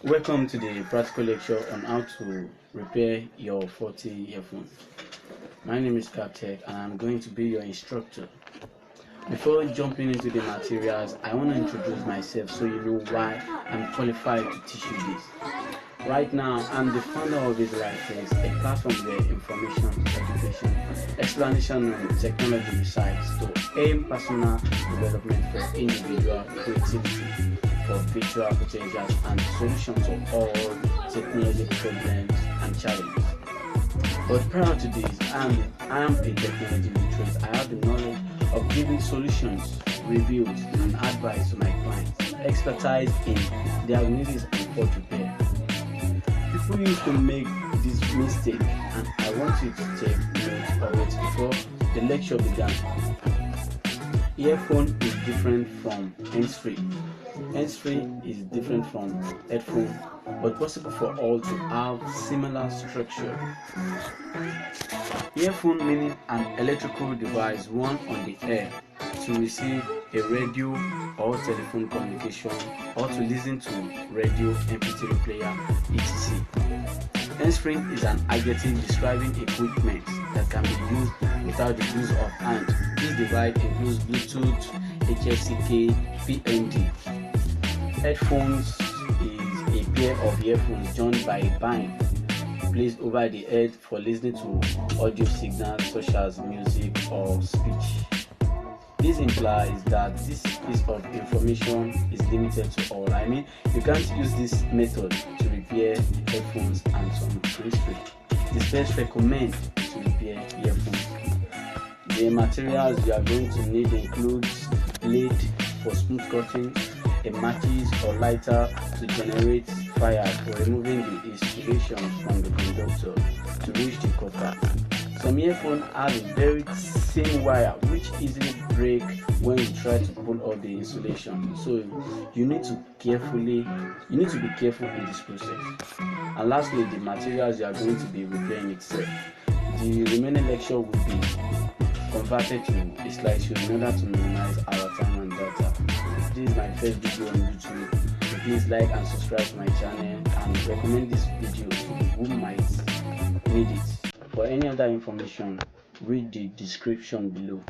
Welcome to the practical lecture on how to repair your faulty earphone. My name is CAPTECH and I'm going to be your instructor. Before jumping into the materials, I want to introduce myself so you know why I'm qualified to teach you this. Right now, I'm the founder of Eazylife, a platform where information, education, explanation on technology resides to aim personal development for individual creativity, for virtual potentials, and solutions to all technology problems and challenges. But prior to this, I am a technology literate. I have the knowledge of giving solutions, reviews, and advice to my clients. Expertise in diagnosis and fault repair. People used to make this mistake, and I want you to take note of it before the lecture began. Earphone is different from hands-free. Hands-free is different from headphone, but possible for all to have similar structure. Earphone meaning an electrical device worn on the air to receive a radio or telephone communication or to listen to radio, MP3 player, etc. Hands-free is an adjective describing equipment that can be used without the use of hand. This device includes Bluetooth, HSCK, PND. Headphones is a pair of earphones joined by a band placed over the head for listening to audio signals such as music or speech. This implies that this piece of information is limited to all. I mean, you can't use this method to repair headphones and some history. The specs recommend to repair earphones. The materials you are going to need includes blade for smooth cutting, a matches or lighter to generate fire for removing the insulation from the conductor to reach the cutter. Some earphones have a very thin wire which easily break when you try to pull out the insulation. So you need to be careful in this process. And lastly, the materials you are going to be repairing itself. The remaining lecture will be converted to a slideshow in order to minimize our time and data. This is my first video on YouTube. So please like and subscribe to my channel and recommend this video to who might need it. For any other information, read the description below.